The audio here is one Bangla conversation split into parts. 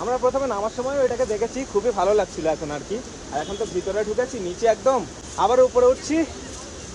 আমরা প্রথমে নামার সময় এটাকে দেখেছি, খুবই ভালো লাগছিল এখন আর কি। আর এখন তো ভিতরে ঢুকেছি, নিচে একদম আবার উপরে উঠছি,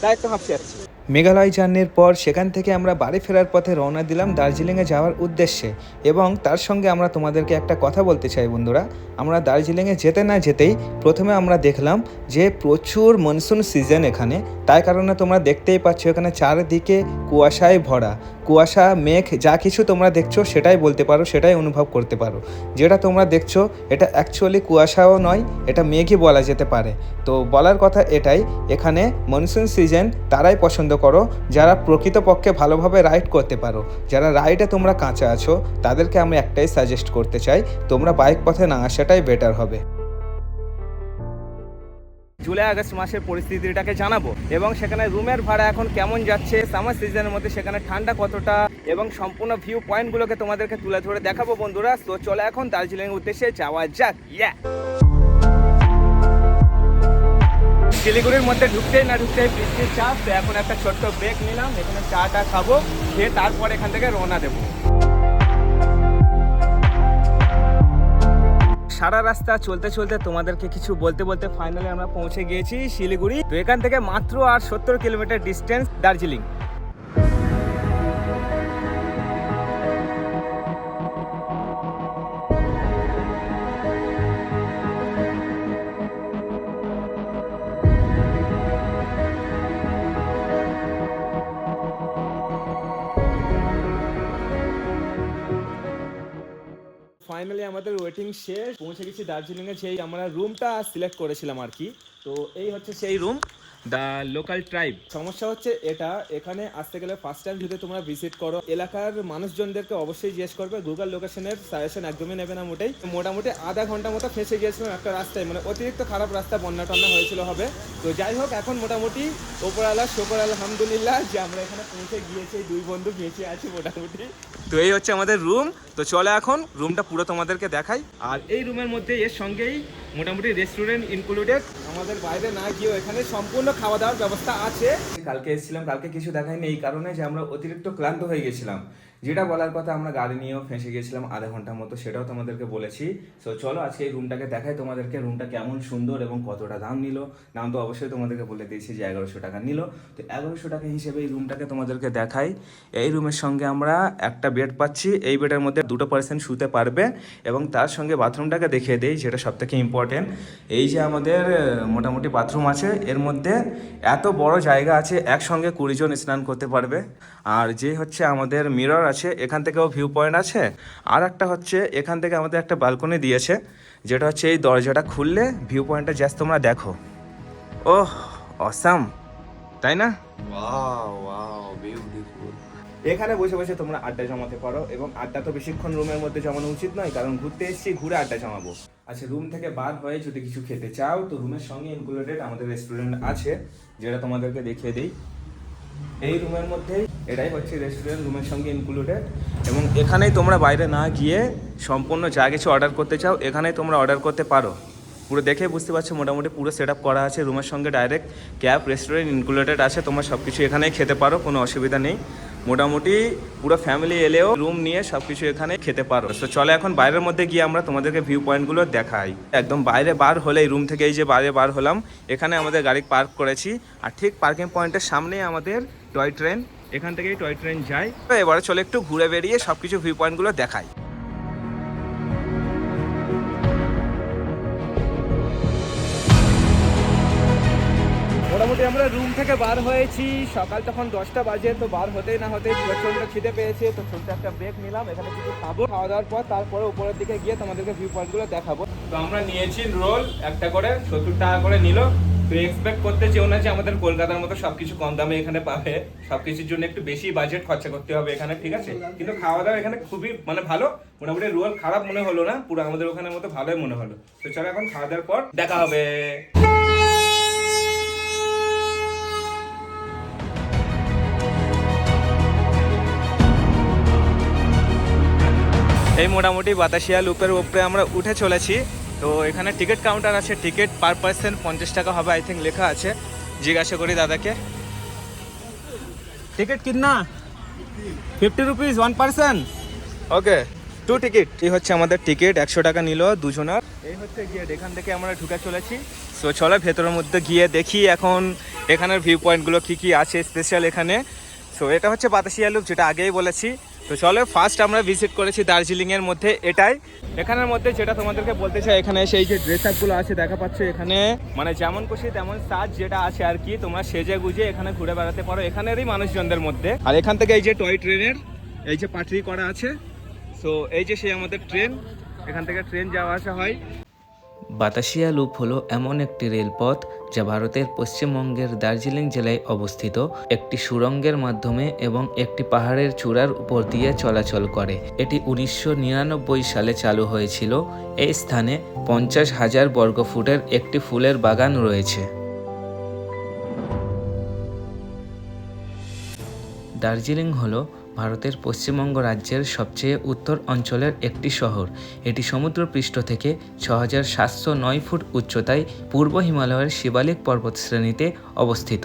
তাই একটু হাঁপসে যাচ্ছি। মেঘালয় জার্নির পর সেখান থেকে আমরা বাড়ি ফেরার পথে রওনা দিলাম দার্জিলিংয়ে যাওয়ার উদ্দেশ্যে। এবং তার সঙ্গে আমরা তোমাদেরকে একটা কথা বলতে চাই বন্ধুরা, আমরা দার্জিলিংয়ে যেতে না যেতেই প্রথমে আমরা দেখলাম যে প্রচুর মনসুন সিজন এখানে। তাই কারণে তোমরা দেখতেই পাচ্ছ এখানে চারিদিকে কুয়াশায় ভরা। কুয়াশা, মেঘ, যা কিছু তোমরা দেখছো সেটাই বলতে পারো, সেটাই অনুভব করতে পারো। যেটা তোমরা দেখছো এটা অ্যাকচুয়ালি কুয়াশাও নয়, এটা মেঘই বলা যেতে পারে। তো বলার কথা এটাই, এখানে মনসুন সিজন তারাই পছন্দ করো যারা প্রকৃতপক্ষে ভালোভাবে রাইড করতে পারো। যারা রাইডে তোমরা কাঁচা আছো তাদেরকে আমি একটাই সাজেস্ট করতে চাই, তোমরা বাইক পথে না আসাটাই বেটার হবে। জুলাই আগস্ট মাসের পরিস্থিতিটাকে জানাবো এবং সেখানে রুমের ভাড়া এখন কেমন যাচ্ছে, সামার সিজনের মধ্যে সেখানে ঠান্ডা কতটা, এবং সম্পূর্ণ ভিউ পয়েন্টগুলোকে তোমাদেরকে তুলে ধরে দেখাবো বন্ধুরা। তো চলে এখন দার্জিলিং উদ্দেশ্যে যাওয়া যাক। শিলিগুড়ির মধ্যে ঢুকতেই না ঢুকতেই বৃষ্টির চাপ, তো এখন একটা ছোট্ট ব্রেক নিলাম, এখানে চাটা খাবো, খেয়ে তারপর এখান থেকে রওনা দেবো। সারা রাস্তা চলতে চলতে তোমাদেরকে কিছু বলতে বলতে ফাইনালি আমরা পৌঁছে গিয়েছি শিলিগুড়ি। তো এখান থেকে মাত্র আর 70 কিলোমিটার ডিস্টেন্স দার্জিলিং। ফাইনালি আমাদের ওয়েটিং শেষ, পৌঁছে গেছি দার্জিলিংয়ে। যেই আমরা রুমটা সিলেক্ট করেছিলাম আর কি, তো এই হচ্ছে সেই রুম, দ্য লোকাল ট্রাইব। সমস্যা হচ্ছে এটা, এখানে আসতে গেলে ফার্স্ট টাইম যদি তোমরা ভিজিট করো, এলাকার মানুষজনদেরকে অবশ্যই জিজ্ঞেস করবে, গুগল লোকেশনের সাজেশন একদমই নেবে না মোটেই। মোটামুটি আধা ঘন্টা মতো ফেঁসে গিয়েছিলাম একটা রাস্তায়, মানে অতিরিক্ত খারাপ রাস্তা, বন্যা টন্যা হয়েছিল হবে। তো যাই হোক, এখন মোটামুটি ওপরওয়ালা শুকর আলহামদুলিল্লাহ যে আমরা এখানে পৌঁছে গিয়েছি, দুই বন্ধু বেঁচে আছি মোটামুটি। তো এই হচ্ছে আমাদের রুম। তো চলে এখন রুমটা পুরো তোমাদেরকে দেখাই। আর এই রুমের মধ্যে এর সঙ্গেই মোটামুটি রেস্টুরেন্ট ইনক্লুডেড, আমাদের বাইরে না গিয়েও এখানে সম্পূর্ণ খাওয়া দাওয়ার ব্যবস্থা আছে। কালকে এসেছিলাম, কালকে কিছু দেখায়নি এই কারণে যে আমরা অতিরিক্ত ক্লান্ত হয়ে গেছিলাম। যেটা বলার কথা, আমরা গাড়ি নিয়েও ফেঁসে গেছিলাম আধা ঘন্টার মতো, সেটাও তোমাদেরকে বলেছি। সো চলো আজকে এই রুমটাকে দেখাই তোমাদেরকে, রুমটা কেমন সুন্দর এবং কতটা দাম নিল। দাম তো অবশ্যই তোমাদেরকে বলে দিয়েছি যে 1100 টাকা নিল। তো 1100 টাকা হিসেবে এই রুমটাকে তোমাদেরকে দেখাই। এই রুমের সঙ্গে আমরা একটা বেড পাচ্ছি, এই বেডের মধ্যে 2 পার্সন শুতে পারবে, এবং তার সঙ্গে বাথরুমটাকে দেখিয়ে দেই, যেটা সব থেকে ইম্পর্টেন্ট। এই যে আমাদের মোটামুটি বাথরুম আছে, এর মধ্যে এত বড় জায়গা আছে, একসঙ্গে 20 জন স্নান করতে পারবে। আর যে হচ্ছে আমাদের মিরর আছে, এখান থেকেও ভিউ পয়েন্ট আছে। আর একটা হচ্ছে এখান থেকে আমাদের একটা ব্যালকনি দিয়েছে, যেটা হচ্ছে এই দরজাটা খুললে ভিউ পয়েন্টটা জাস্ট তোমরা দেখো। ওহ অসাম, তাই না? এখানে বসে বসে তোমরা আড্ডা জমাতে পারো, এবং আড্ডা তো বেশিক্ষণ রুমের মধ্যে জমানো উচিত নয়, কারণ ঘুরতে এসেছি, ঘুরে আড্ডা জমাবো। আচ্ছা, রুম থেকে বার হয়ে যদি কিছু খেতে চাও, তো রুমের সঙ্গে ইনক্লুডেড আমাদের রেস্টুরেন্ট আছে, যেটা তোমাদেরকে দেখিয়ে দিই। এই রুমের মধ্যেই এটাই হচ্ছে রেস্টুরেন্ট, রুমের সঙ্গে ইনক্লুডেড। এবং এখানেই তোমরা বাইরে না গিয়ে সম্পূর্ণ যা কিছু অর্ডার করতে চাও এখানেই তোমরা অর্ডার করতে পারো। পুরো দেখে বুঝতে পারছো মোটামুটি পুরো সেট আপ করা আছে। রুমের সঙ্গে ডাইরেক্ট ক্যাব, রেস্টুরেন্ট ইনক্লুডেড আছে, তোমরা সব কিছু এখানেই খেতে পারো, কোনো অসুবিধা নেই। মোটামুটি পুরো ফ্যামিলি এলেও রুম নিয়ে সব কিছু এখানে খেতে পারো। তো চলে এখন বাইরের মধ্যে গিয়ে আমরা তোমাদেরকে ভিউ পয়েন্টগুলো দেখাই। একদম বাইরে বার হলেই, রুম থেকে এই যে বাইরে বার হলাম, এখানে আমাদের গাড়ি পার্ক করেছি, আর ঠিক পার্কিং পয়েন্টের সামনেই আমাদের টয় ট্রেন, এখান থেকেই টয় ট্রেন যায়। তো এবারে চলে একটু ঘুরে বেরিয়ে সব কিছু ভিউ পয়েন্টগুলো দেখাই। মোটামুটি আমরা রুম থেকে বার হয়েছি, সকাল তখন 10টা বাজে। তো বার হতেই না হতেই প্রচন্ড খিদে পেয়েছে, তো ছোট্ট একটা ব্রেক নিলাম, এখানে কিছু খাবো, খাওয়া দাওয়ার পর তারপরে উপরের দিকে গিয়ে তোমাদেরকে ভিউ পয়েন্টগুলো দেখাবো। তো আমরা নিয়েছি রোল একটা করে, 70 টাকা করে নিল। তো এক্সপেক্ট করতে চেও না যে আমাদের কলকাতার মতো সবকিছু কম দামে এখানে পাবে, সবকিছুর জন্য একটু বেশি বাজেট খরচা করতে হবে এখানে, ঠিক আছে? কিন্তু খাওয়া দাওয়া এখানে খুবই মানে ভালো, মোটামুটি রোল খারাপ মনে হলো না, পুরো আমাদের ওখানের মতো ভালোই মনে হলো। তো চলো এখন খাওয়া দাওয়ার পর দেখা হবে। এই মোটামুটি বাতাসিয়া লুপের উপরে আমরা উঠে চলেছি। তো এখানে টিকিট কাউন্টার আছে, টিকিট পার পার্সন 50 টাকা হবে আই থিঙ্ক, লেখা আছে। জিজ্ঞাসা করি দাদাকে, টিকিট কিतना? 50 रुपीज़ 1 पर्सन। Okay, 2 ticket. এই হচ্ছে আমাদের টিকিট, 100 টাকা নিল দুজনার। এই হচ্ছে গেট, এখান থেকে আমরা ঢুকে চলেছি। সো চলো ভেতরের মধ্যে গিয়ে দেখি এখন এখানের ভিউ পয়েন্টগুলো কী কী আছে স্পেশাল এখানে। সো এটা হচ্ছে বাতাসিয়া লুপ, যেটা আগেই বলেছি। তো চলো ফার্স্ট আমরা ভিজিট করেছি দার্জিলিংয়ের মধ্যে এটাই। এখানের মধ্যে যেটা তোমাদেরকে বলতে চাই, এখানে সেই যে ড্রেস আপগুলো আছে দেখা পাচ্ছ, এখানে মানে যেমন খুশি তেমন সাজ যেটা আছে আর কি, তোমরা সেজে গুজে এখানে ঘুরে বেড়াতে পারো এখানেরই মানুষজনদের মধ্যে। আর এখান থেকে এই যে টয় ট্রেনের এই যে পাটরি করা আছে, সো এই যে সেই আমাদের ট্রেন, এখান থেকে ট্রেন যাওয়া আসা হয়। বাতাসিয়া লুপ হলো এমন একটি রেলপথ যা ভারতের পশ্চিমবঙ্গের দার্জিলিং জেলায় অবস্থিত একটি সুড়ঙ্গের মাধ্যমে এবং একটি পাহাড়ের চূড়ার উপর দিয়ে চলাচল করে। এটি 1999 সালে চালু হয়েছিল। এই স্থানে 50,000 বর্গফুটের একটি ফুলের বাগান রয়েছে। দার্জিলিং হলো ভারতের পশ্চিমবঙ্গ রাজ্যের সবচেয়ে উত্তর অঞ্চলের একটি শহর। এটি সমুদ্রপৃষ্ঠ থেকে 6,709 ফুট উচ্চতায় পূর্ব হিমালয়ের শিবালিক পর্বতশ্রেণীতে অবস্থিত।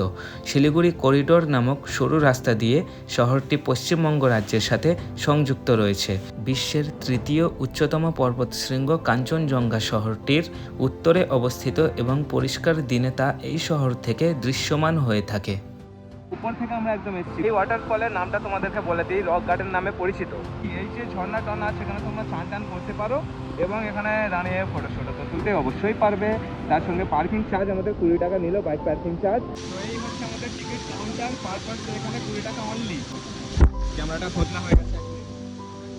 শিলিগুড়ি করিডোর নামক সরু রাস্তা দিয়ে শহরটি পশ্চিমবঙ্গ রাজ্যের সাথে সংযুক্ত রয়েছে। বিশ্বের তৃতীয় উচ্চতম পর্বতশৃঙ্গ কাঞ্চনজঙ্ঘা শহরটির উত্তরে অবস্থিত এবং পরিষ্কার দিনে তা এই শহর থেকে দৃশ্যমান হয়ে থাকে। উপর থেকে আমরা একদম এসেছি। এই ওয়াটারফলের নামটা তোমাদেরকে বলে দিই, রক গার্ডেন নামে পরিচিত। এই যে ঝর্ণা টর্ণা আছে, এখানে তোমরা স্নান টান করতে পারো এবং এখানে দাঁড়িয়ে ফটো তো তুলতে অবশ্যই পারবে। তার সঙ্গে পার্কিং চার্জ আমাদের 20 টাকা নিল, বাইক পার্কিং চার্জ। তো এই হচ্ছে আমাদের টিকিট কাউন্টার, পার পার্সন এখানে 20 টাকা অনলি। ক্যামেরাটা খোঁজনা হয়ে গেছে,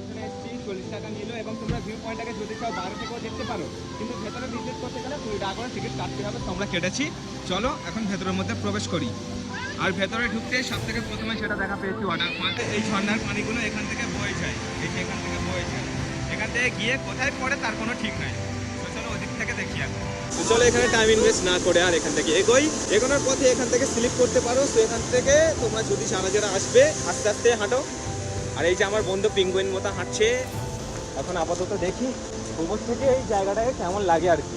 এখানে এসছি 40 টাকা নিল এবং তোমরা ভিউ পয়েন্টটাকে যদি চাও বাইরে থেকেও দেখতে পারো, কিন্তু ভেতরে ভিজিট করতে গেলে 20 টাকা করে টিকিট কাটতে হবে। তোমরা কেটেছি, চলো এখন ভেতরের মধ্যে প্রবেশ করি। আর ভেতরে ঢুকতে সব থেকে প্রথমে সেটা দেখা পেয়েছি ওয়াটারফল। এই ঝর্ণার পানিগুলো এখান থেকে বয়ে যায়, এই যে এখান থেকে বয়ে যায়। এখান থেকে গিয়ে কোথায় পড়ে তার কোনো ঠিক নাই। তো চলো ওদিক থেকে দেখি এখন। তো চলো এখানে টাইম ইনভেস্ট না করে আর এখান থেকে এগোনোর পথে এখান থেকে স্লিপ করতে পারো। তো এখান থেকে তোমরা যদি যারা আসবে আস্তে আস্তে হাঁটো। আর এই যে আমার বন্ধু পিঙ্গুইন মতো হাঁটছে। এখন আপাতত দেখি উপর থেকে এই জায়গাটাকে কেমন লাগে আর কি।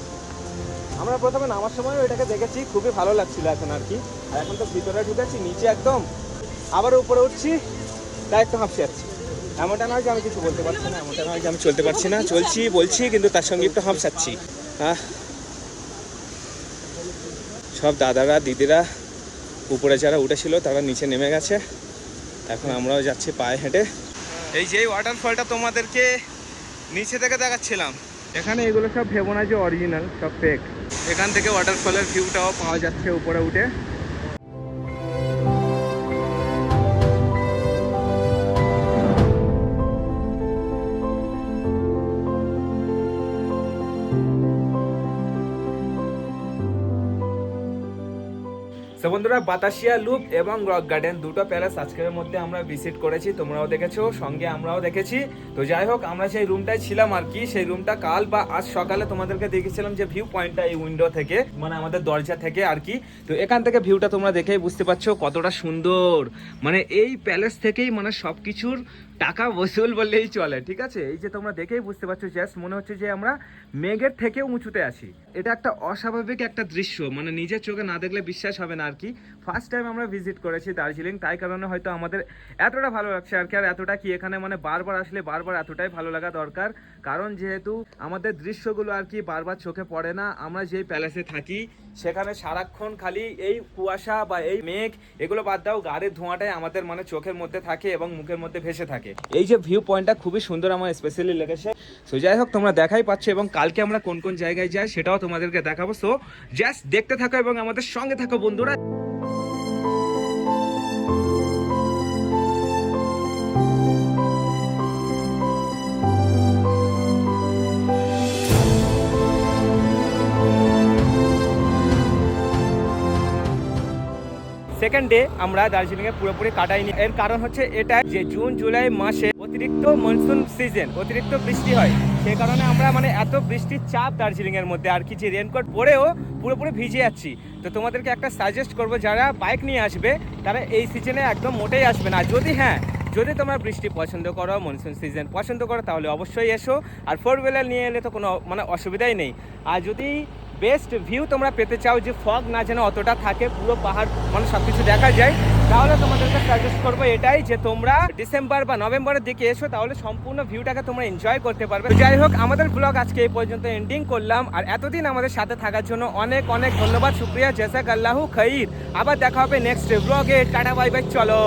আমরা প্রথমে নামার সময় ওইটাকে দেখেছি, খুবই ভালো লাগছিল এখন আর কি। আর এখন তো ভিতরে ঢুকেছি, নিচে একদম আবার উপরে উঠছি, তাই একটু হাঁপসে যাচ্ছি। এমনটা নয় যে আমি কিছু বলতে পারছি না, এমনটা নয় যে আমি চলতে পারছি না, চলছি বলছি, কিন্তু তার সঙ্গে একটু হাঁপসাচ্ছি। সব দাদারা দিদিরা উপরে যারা উঠেছিল তারা নিচে নেমে গেছে, এখন আমরাও যাচ্ছি পায়ে হেঁটে। এই যে ওয়াটারফলটা তোমাদেরকে নিচে থেকে দেখাচ্ছিলাম, এখানে এগুলো সব ভেবো না যে অরিজিনাল, সব ফেক। এখান থেকে ওয়াটারফলের ভিউটাও পাওয়া যাচ্ছে উপরে উঠে। তো বন্ধুরা, বাতাসিয়া লুপ এবং রক গার্ডেন দুটো প্যালেস আজকের মধ্যে আমরা ভিজিট করেছি, তোমরাও দেখেছো, সঙ্গে আমরাও দেখেছি। তো যাই হোক, আমরা সেই রুমটায় ছিলাম আর কি। সেই রুমটা কাল বা আজ সকালে তোমাদেরকে দেখেছিলাম যে ভিউ পয়েন্টটা এই উইন্ডো থেকে, মানে আমাদের দরজা থেকে আর কি। তো এখান থেকে ভিউটা তোমরা দেখেই বুঝতে পারছো কতটা সুন্দর। মানে এই প্যালেস থেকেই মানে সবকিছুর টাকা বসুল বললেই চলে, ঠিক আছে। এই যে তোমরা দেখেই বুঝতে পারছো, জাস্ট মনে হচ্ছে যে আমরা মেঘের থেকেও উঁচুতে আছি। এটা একটা অস্বাভাবিক একটা দৃশ্য, মানে নিজের চোখে না দেখলে বিশ্বাস হবে না আর কি। ফার্স্ট টাইম আমরা ভিজিট করেছি দার্জিলিং, তাই কারণে হয়তো আমাদের এতটা ভালো লাগছে আর কি। আর এতটা কি, এখানে মানে বারবার আসলে বারবার এতটাই ভালো লাগা দরকার, কারণ যেহেতু আমাদের দৃশ্যগুলো আর কি বারবার চোখে পড়ে না। আমরা যেই প্যালেসে থাকি সেখানে সারাক্ষণ খালি এই কুয়াশা বা এই মেঘ, এগুলো বাদ দাও, গাড়ির ধোঁয়াটাই আমাদের মানে চোখের মধ্যে থাকে এবং মুখের মধ্যে ভেসে থাকে। এই যে ভিউ পয়েন্টটা খুবই সুন্দর, আমার স্পেশালি লেগেছে। সো যাই হোক, তোমরা দেখাই পাচ্ছ এবং কালকে আমরা কোন কোন জায়গায় যাই সেটাও তোমাদেরকে দেখাবো। সো জাস্ট দেখতে থাকো এবং আমাদের সঙ্গে থাকো বন্ধুরা। সেকেন্ড ডে আমরা দার্জিলিংয়ে পুরোপুরি কাটাইনি। এর কারণ হচ্ছে এটা যে জুন জুলাই মাসে অতিরিক্ত মনসুন সিজন, অতিরিক্ত বৃষ্টি হয়। সেই কারণে আমরা মানে এত বৃষ্টির চাপ দার্জিলিংয়ের মধ্যে আর কি, যে রেনকোট পরেও পুরোপুরি ভিজে যাচ্ছি। তো তোমাদেরকে একটা সাজেস্ট করবো, যারা বাইক নিয়ে আসবে তারা এই সিজনে একদম মোটেই আসবে না। যদি তোমরা বৃষ্টি পছন্দ করো, মনসুন সিজন পছন্দ করো, তাহলে অবশ্যই এসো। আর 4 হুইলার নিয়ে এলে তো কোনো মানে অসুবিধাই নেই। আর যদি বেস্ট ভিউ তোমরা পেতে চাও, যে ফগ না যেন অতটা থাকে, পুরো পাহাড় মানে সব কিছু দেখা যায়, তাহলে তোমাদেরকে সাজেস্ট করবো এটাই যে তোমরা ডিসেম্বর বা নভেম্বরের দিকে এসো, তাহলে সম্পূর্ণ ভিউটাকে তোমরা এনজয় করতে পারবে। তো যাই হোক, আমাদের ব্লগ আজকে এই পর্যন্ত এন্ডিং করলাম। আর এতদিন আমাদের সাথে থাকার জন্য অনেক অনেক ধন্যবাদ, শুক্রিয়া, জাযাক আল্লাহু খাইর। আবার দেখা হবে নেক্সট ব্লগে। টাটা বাই বাই, চলো।